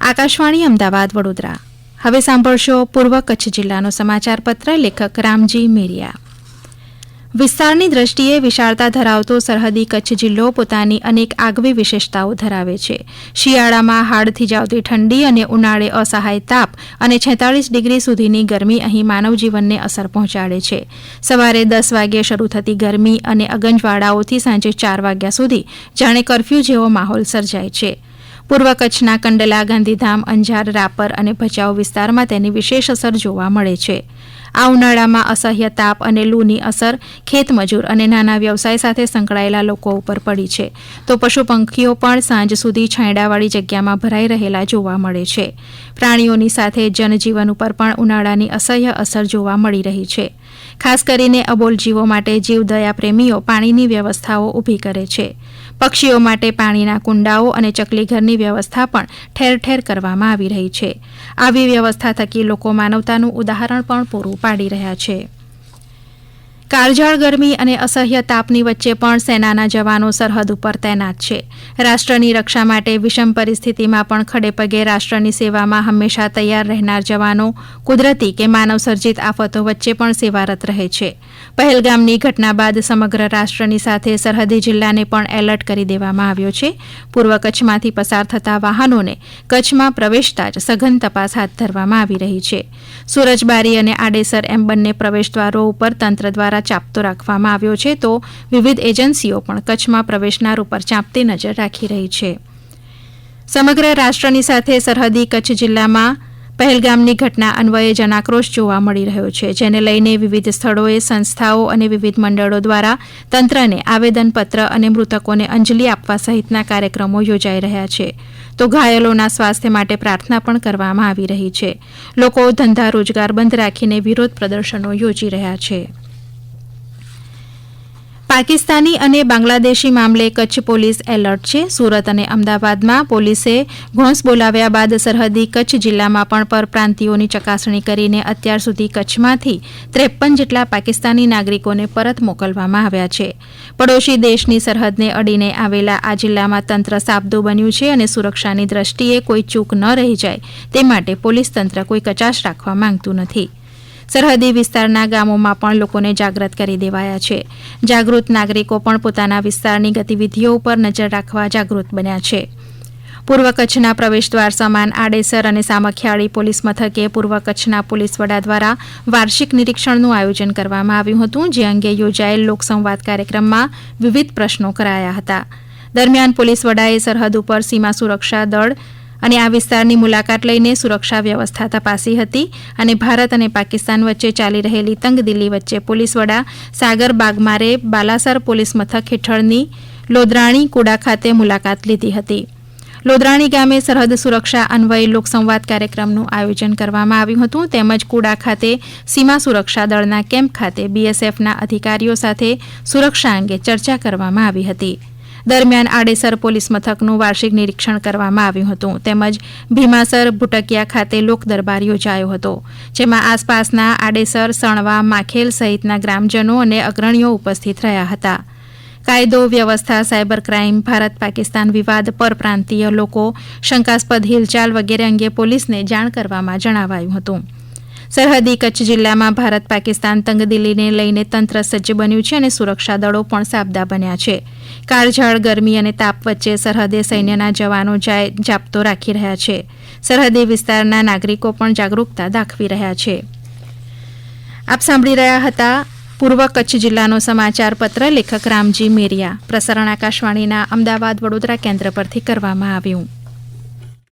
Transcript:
આકાશવાણી અમદાવાદ વડોદરા. હવે સાંભળશો પૂર્વ કચ્છ જિલ્લાનો સમાચાર પત્ર. લેખક રામજી મેરિયા. વિસ્તારની દ્રષ્ટિએ વિશાળતા ધરાવતો સરહદી કચ્છ જિલ્લો પોતાની અનેક આગવી વિશેષતાઓ ધરાવે છે. શિયાળામાં હાડ થીજાવતી ઠંડી અને ઉનાળે અસહાય તાપ અને 46 ડિગ્રી સુધીની ગરમી અહીં માનવ જીવનને અસર પહોંચાડે છે. સવારે 10 વાગ્યે શરૂ થતી ગરમી અને અગંજવાડાઓથી સાંજે 4 વાગ્યા સુધી જાણે કરફ્યુ જેવો માહોલ સર્જાય છે. પૂર્વ કચ્છના કંડલા, ગાંધીધામ, અંજાર, રાપર અને ભચાઉ વિસ્તારમાં તેની વિશેષ અસર જોવા મળે છે. આ ઉનાળામાં અસહ્ય તાપ અને લૂની અસર ખેતમજૂર અને નાના વ્યવસાય સાથે સંકળાયેલા લોકો ઉપર પડી છે, તો પશુ પંખીઓ પણ સાંજ સુધી છાંયડાવાળી જગ્યામાં ભરાઈ રહેલા જોવા મળે છે. પ્રાણીઓની સાથે જનજીવન ઉપર પણ ઉનાળાની અસહ્ય અસર જોવા મળી રહી છે. ખાસ કરીને અબોલ જીવો માટે જીવદયા પ્રેમીઓ પાણીની વ્યવસ્થાઓ ઊભી કરે છે. પક્ષીઓ માટે પાણીના કુંડાઓ અને ચકલીઘરની વ્યવસ્થા પણ ઠેર ઠેર કરવામાં આવી રહી છે. આવી વ્યવસ્થા થકી લોકો માનવતાનું ઉદાહરણ પણ પૂરું પાડી રહ્યા છે. કાળઝાળ ગરમી અને અસહ્ય તાપની વચ્ચે પણ સેનાના જવાનો સરહદ ઉપર તૈનાત છે. રાષ્ટ્રની રક્ષા માટે વિષમ પરિસ્થિતિમાં પણ ખડેપગે રાષ્ટ્રની સેવામાં હંમેશા તૈયાર રહેનાર જવાનો કુદરતી કે માનવસર્જિત આફતો વચ્ચે પણ સેવારત રહે છે. પહેલગામની ઘટના બાદ સમગ્ર રાષ્ટ્રની સાથે સરહદી જિલ્લાને પણ એલર્ટ કરી દેવામાં આવ્યો છે. પૂર્વ કચ્છમાંથી પસાર થતા વાહનોને કચ્છમાં પ્રવેશતા જ સઘન તપાસ હાથ ધરવામાં આવી રહી છે. સુરજબારી અને આડેસર એમ બંને પ્રવેશદ્વારો ઉપર તંત્ર દ્વારા ચાંપતો રાખવામાં આવ્યો છે, તો વિવિધ એજન્સીઓ પણ કચ્છમાં પ્રવેશનાર ઉપર ચાંપતી નજર રાખી રહી છે. સમગ્ર રાષ્ટ્રની સાથે સરહદી કચ્છ જિલ્લામાં પહેલગામની ઘટના અન્વયે જનાક્રોશ જોવા મળી રહ્યો છે, જેને લઈને વિવિધ સ્થળોએ સંસ્થાઓ અને વિવિધ મંડળો દ્વારા તંત્રને આવેદનપત્ર અને મૃતકોને અંજલિ આપવા સહિતના કાર્યક્રમો યોજાઈ રહ્યા છે. તો ઘાયલોના સ્વાસ્થ્ય માટે પ્રાર્થના પણ કરવામાં આવી રહી છે. લોકો ધંધા રોજગાર બંધ રાખીને વિરોધ પ્રદર્શનો યોજી રહ્યા છે. પાકિસ્તાની અને બાંગ્લાદેશી મામલે કચ્છ પોલીસ એલર્ટ છે. સુરત અને અમદાવાદમાં પોલીસે ઘોંસ બોલાવ્યા બાદ સરહદી કચ્છ જિલ્લામાં પણ પરપ્રાંતિયોની ચકાસણી કરીને અત્યાર સુધી કચ્છમાંથી 53 જેટલા પાકિસ્તાની નાગરિકોને પરત મોકલવામાં આવ્યા છે. પડોશી દેશની સરહદને અડીને આવેલા આ જિલ્લામાં તંત્ર સાબદું બન્યું છે અને સુરક્ષાની દ્રષ્ટિએ કોઈ ચૂક ન રહી જાય તે માટે પોલીસ તંત્ર કોઈ કચાશ રાખવા માંગતું નથી. સરહદી વિસ્તારના ગામોમાં પણ લોકોને જાગૃત કરી દેવાયા છે. જાગૃત નાગરિકો પણ પોતાના વિસ્તારની ગતિવિધિઓ ઉપર નજર રાખવા જાગૃત બન્યા છે. પૂર્વ કચ્છના પ્રવેશદ્વાર સમાન આડેસર અને સામખિયાળી પોલીસ મથકે પૂર્વ કચ્છના પોલીસ વડા દ્વારા વાર્ષિક નિરીક્ષણનું આયોજન કરવામાં આવ્યું હતું, જે અંગે યોજાયેલ લોકસંવાદ કાર્યક્રમમાં વિવિધ પ્રશ્નો કરાયા હતા. દરમિયાન પોલીસ વડાએ સરહદ ઉપર સીમા સુરક્ષા દળ અને આ વિસ્તારની મુલાકાત લઈને સુરક્ષા વ્યવસ્થા તપાસી હતી અને ભારત અને પાકિસ્તાન વચ્ચે ચાલી રહેલી તંગદિલી વચ્ચે પોલીસ વડા સાગર બાગમારે બાલાસર પોલીસ મથક હેઠળની લોદરાણી કુડા ખાતે મુલાકાત લીધી હતી. લોદરાણી ગામે સરહદ સુરક્ષા અન્વયે લોકસંવાદ કાર્યક્રમનું આયોજન કરવામાં આવ્યું હતું, તેમજ કુડા ખાતે સીમા સુરક્ષા દળના કેમ્પ ખાતે બીએસએફના અધિકારીઓ સાથે સુરક્ષા અંગે ચર્ચા કરવામાં આવી હતી. દરમિયાન આડેસર પોલીસ મથકનું વાર્ષિક નિરીક્ષણ કરવામાં આવ્યું હતું, તેમજ ભીમાસર ભુટકિયા ખાતે લોક દરબાર યોજાયો હતો, જેમાં આસપાસના આડેસર, સણવા, માખેલ સહિતના ગ્રામજનો અને અગ્રણીઓ ઉપસ્થિત રહ્યા હતા. કાયદો વ્યવસ્થા, સાયબર ક્રાઇમ, ભારત પાકિસ્તાન વિવાદ, પરપ્રાંતીય લોકો, શંકાસ્પદ હિલચાલ વગેરે અંગે પોલીસને જાણ કરવામાં જણાવાયું હતું. સરહદી કચ્છ જિલ્લામાં ભારત પાકિસ્તાન તંગદિલીને લઈને તંત્ર સજ્જ બન્યું છે અને સુરક્ષા દળો પણ સાબદા બન્યા છે. કાળઝાળ ગરમી અને તાપ વચ્ચે સરહદે સૈન્યના જવાનો જાપ્તો રાખી રહ્યા છે. સરહદી વિસ્તારના નાગરિકો પણ જાગૃતતા દાખવી રહ્યા છે. આપ સાંભળી રહ્યા હતા પૂર્વ કચ્છ જિલ્લાનો સમાચાર પત્ર. લેખક રામજી મેરિયા. પ્રસારણ આકાશવાણીના અમદાવાદ વડોદરા કેન્દ્ર પરથી કરવામાં આવ્યું.